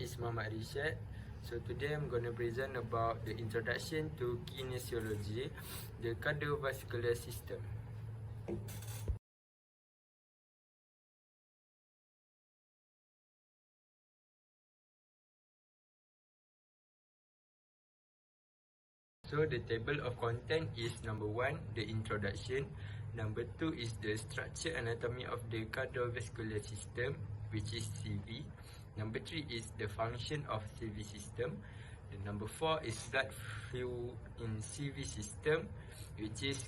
is Muhammad Rishad. So today I'm going to present about the introduction to Kinesology, the cardiovascular system. So the table of content is number 1, the introduction. Number 2 is the structure anatomy of the cardiovascular system, which is CV. Number 3 is the function of CV system. And number 4 is blood flow in CV system, which is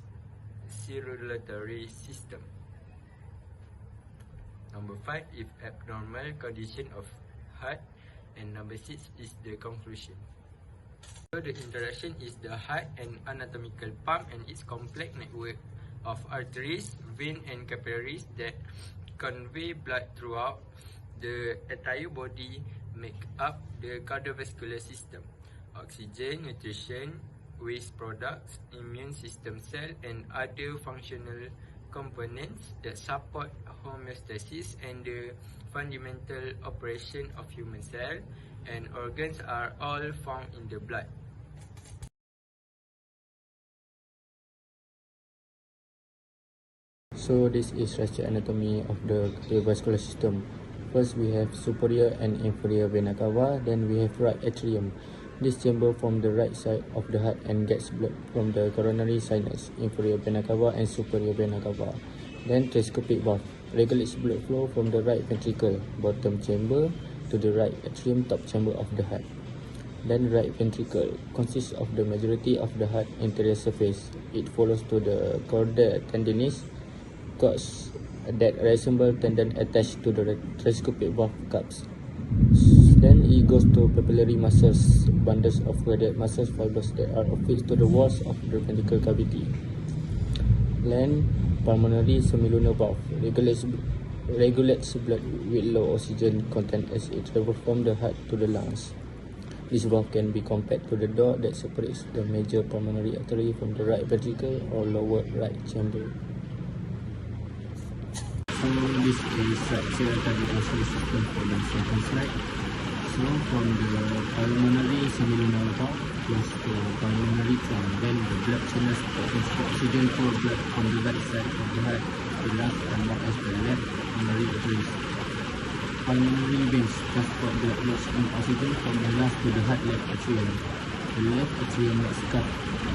circulatory system. Number 5 is abnormal condition of heart. And number 6 is the conclusion. So the introduction is the heart and anatomical pump and its complex network of arteries, veins and capillaries that convey blood throughout the entire body make up the cardiovascular system. Oxygen, nutrition, waste products, immune system cell and other functional components that support homeostasis and the fundamental operation of human cell and organs are all found in the blood. So this is structure anatomy of the cardiovascular system. First we have superior and inferior vena cava, then we have right atrium. This chamber from the right side of the heart and gets blood from the coronary sinus, inferior vena cava and superior vena cava. Then telescopic valve regulates blood flow from the right ventricle, bottom chamber, to the right atrium, top chamber of the heart. Then right ventricle consists of the majority of the heart anterior surface. It follows to the chordae tendinis, cords that resemble tendon attached to the telescopic valve cups. Then it goes to papillary muscles, bundles of cardiac muscles fibers that are affixed to the walls of the ventricle cavity. Then pulmonary semilunar valve regulates blood with low oxygen content as it travels from the heart to the lungs. This valve can be compared to the door that separates the major pulmonary artery from the right ventricle or lower right chamber. So this is structure cardiovascular system for the second slide. So from the pulmonary semilunar valve close to pulmonary trunk, then the blood channels transport oxygen for blood from the right side of the heart to the left and marked as the left pulmonary arteries. Pulmonary veins transport blood flows and oxygen from the left to the heart left atrium. The left atrium makes up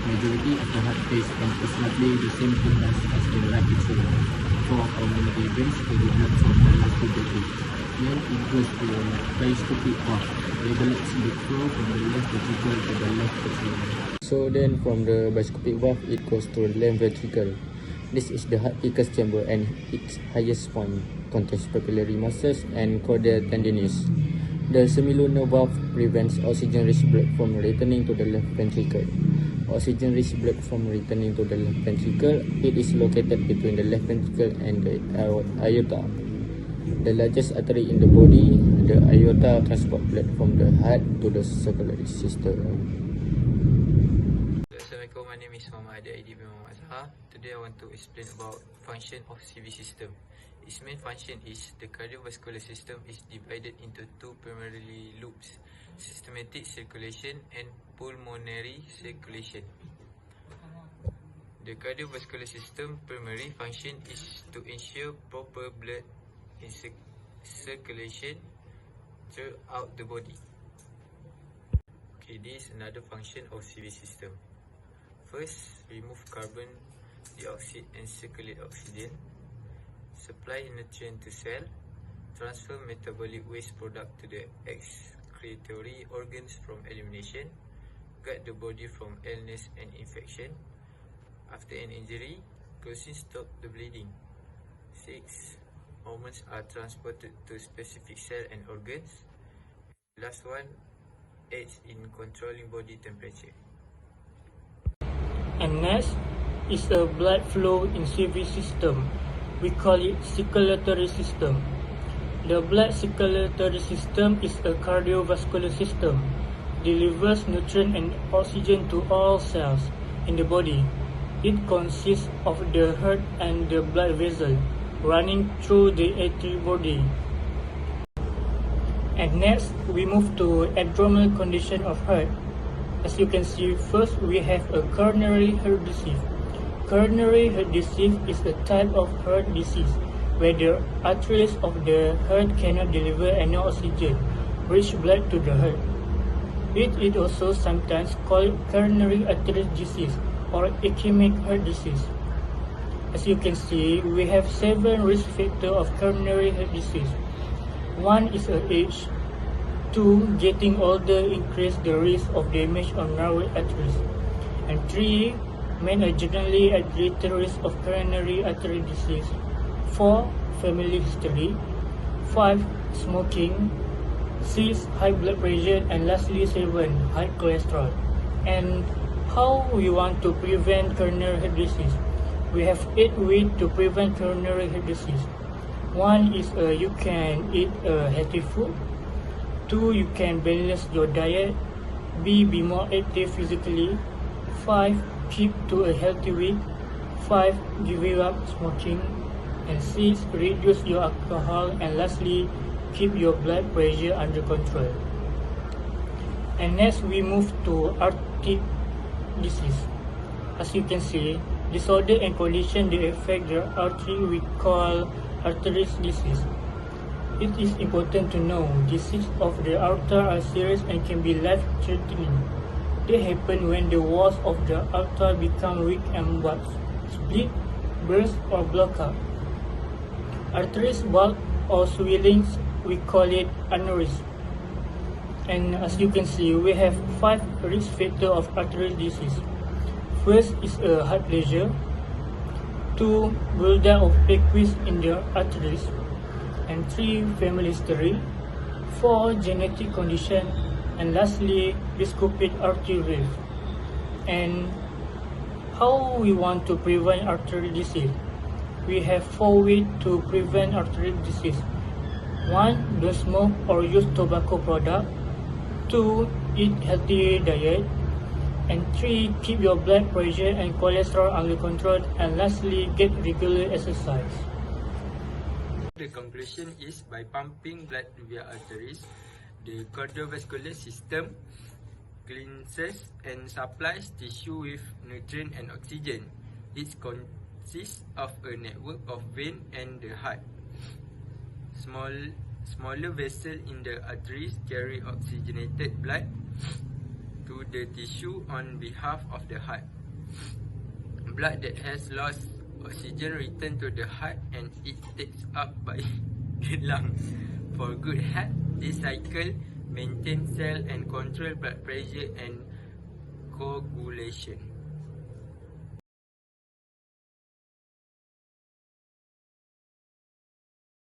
majority of the heart space and is roughly the same thickness as the right atrium. For pulmonary veins carry blood from the left to the right. Then it goes to the telescopic valve, regulates blood flow from the left ventricle to the left atrium. So then from the bicuspid valve it goes to the left ventricle. This is the heart thickest chamber and its highest point, contains papillary muscles and chordae tendinis. The semilunar valve prevents oxygen-rich blood from returning to the left ventricle. Oxygen-rich blood from returning to the left ventricle, it is located between the left ventricle and the aorta. The largest artery in the body, the aorta, transport blood from the heart to the circulatory system. Assalamualaikum, my name is Muhammad ID bin Muhammad Azhar. Today I want to explain about function of CV system. Its main function is the cardiovascular system is divided into two primary loops, systematic circulation and pulmonary circulation. The cardiovascular system primary function is to ensure proper blood in circulation throughout the body. Okay, this is another function of CV system. First, remove carbon dioxide and circulate oxygen. Supply nutrient to cell. Transfer metabolic waste product to the excretory organs from elimination. Guard the body from illness and infection. After an injury, closing stop the bleeding. 6. Hormones are transported to specific cell and organs. Last one, aids in controlling body temperature. And next is a blood flow in CV system. We call it circulatory system. The blood circulatory system is a cardiovascular system. Delivers nutrient and oxygen to all cells in the body. It consists of the heart and the blood vessel running through the entire body. And next, we move to abnormal condition of heart. As you can see, first we have a coronary heart disease. Coronary heart disease is a type of heart disease where the arteries of the heart cannot deliver any oxygen, rich blood to the heart. It is also sometimes called coronary artery disease or ischemic heart disease. As you can see, we have 7 risk factors of coronary heart disease. 1 is age. 2. Getting older increase the risk of damage on narrow arteries. And 3. Men are generally at greater risk of coronary artery disease. 4. Family history. 5. Smoking. 6. High blood pressure. And lastly 7. High cholesterol. And how we want to prevent coronary heart disease? We have 8 ways to prevent coronary heart disease. 1 is you can eat healthy food. 2. You can balance your diet. Be more active physically. 5. Keep to a healthy weight. 5. Give up smoking. And 6. Reduce your alcohol. And lastly, keep your blood pressure under control. And next we move to aortic disease. As you can see, disorder and condition that affect the artery we call artery disease. It is important to know disease of the aorta are serious and can be life-threatening. They happen when the walls of the aorta become weak and split, burst, or block up. Arteries bulge or swellings, we call it aneurysm. And as you can see, we have 5 risk factors of artery disease. First is heart pressure. 2. Buildup of liquids in the arteries. And 3. Family history. 4. Genetic condition. And lastly, discopate artery rift. And how we want to prevent artery disease? We have 4 ways to prevent artery disease. 1. Don't smoke or use tobacco product. 2. Eat healthy diet. And 3. Keep your blood pressure and cholesterol under control. And lastly, get regular exercise. The conclusion is by pumping blood via arteries, the cardiovascular system cleanses and supplies tissue with nutrients and oxygen. It consists of a network of veins and the heart. Smaller vessels in the arteries carry oxygenated blood to the tissue on behalf of the heart. Blood that has lost oxygen returns to the heart and it takes up by the lungs. For good heart, this cycle maintains cell and control blood pressure and coagulation.